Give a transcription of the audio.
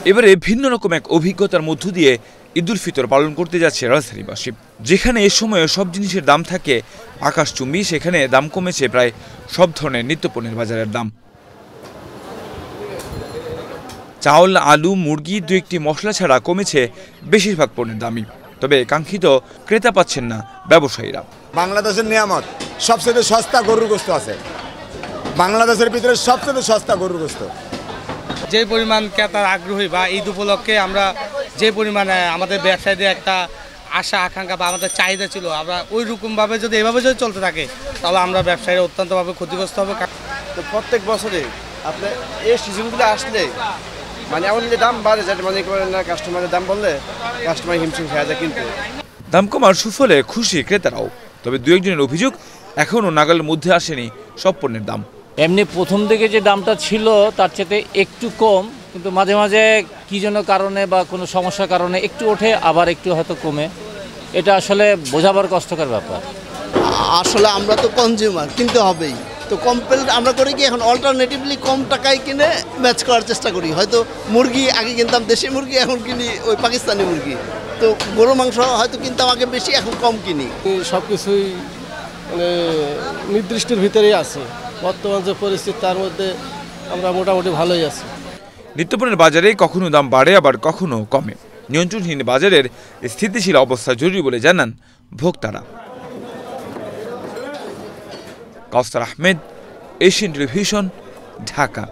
এবারে ভিন্ন রকম এক অভিজ্ঞতার মধ্য দিয়ে ঈদুল ফিতর পালন করতে যাচ্ছে রাজধানীবাসী। যেখানে এ সময়ে সব জিনিসের দাম থাকে আকাশচুম্বী, সেখানে দাম কমেছে প্রায় সব ধরনের নিত্যপণ্যের বাজারের দাম। চাউল, আলু, মুরগি, দু একটি মশলা ছাড়া কমেছে বেশিরভাগ পণ্যের দামই। তবে কাঙ্ক্ষিত ক্রেতা পাচ্ছেন না ব্যবসায়ীরা। বাংলাদেশের নিয়ামত সবচেয়ে সস্তা গরুর গোশত আছে, বাংলাদেশের ভিতরে সবচেয়ে সস্তা গরুর গোশত। যে পরিমাণ ক্রেতার আগ্রহী বা ঈদ উপলক্ষে আমরা যে পরিমাণে আমাদের ব্যবসায়ীদের একটা আশা আকাঙ্ক্ষা বা আমাদের চাহিদা ছিল, আমরা ওই রকমভাবে যদি এভাবে যদি চলতে থাকে তাহলে আমরা ব্যবসায়ীরা অত্যন্তভাবে ক্ষতিগ্রস্ত হবে। তো প্রত্যেক বছরে আপনার এই সিজনগুলো আসলে মানে এমন যে দাম বাড়ে, যেটা মনে করেন না কাস্টমারের দাম বললে কাস্টমার হিমশিম খেয়ে যায়। কিন্তু দাম কমার সুফলে খুশি ক্রেতারাও। তবে দু একজনের অভিযোগ, এখনও নাগালের মধ্যে আসেনি সব পণ্যের দাম। এমনি প্রথম দিকে যে দামটা ছিল তার চেয়ে একটু কম, কিন্তু মাঝে মাঝে কী যেন কারণে বা কোনো সমস্যার কারণে একটু ওঠে, আবার একটু হয়তো কমে। এটা আসলে বোঝাবার কষ্টকর ব্যাপার। আসলে আমরা তো কনজিউমার, কিনতে হবেই। তো কম্পেল আমরা করি কি এখন অল্টারনেটিভলি কম টাকায় কিনে ম্যাচ করার চেষ্টা করি। হয়তো মুরগি আগে কিনতাম দেশি মুরগি, এখন কিনি ওই পাকিস্তানি মুরগি। তো গরু মাংস হয়তো কিনতাম আগে বেশি, এখন কম কিনি। সব কিছুই মানে নির্দিষ্টের ভিতরেই আছে। বর্তমান যে পরিস্থিতি তার মধ্যে আমরা মোটামুটি ভালোই আছি। নিত্যপণ্যের বাজারে কখনো দাম বাড়ে, আবার কখনো কমে। নিয়ন্ত্রণহীন বাজারের স্থিতিশীল অবস্থা জরুরি বলে জানান ভোক্তারা। কাউসার আহমেদ, এশিয়ান টেলিভিশন, ঢাকা।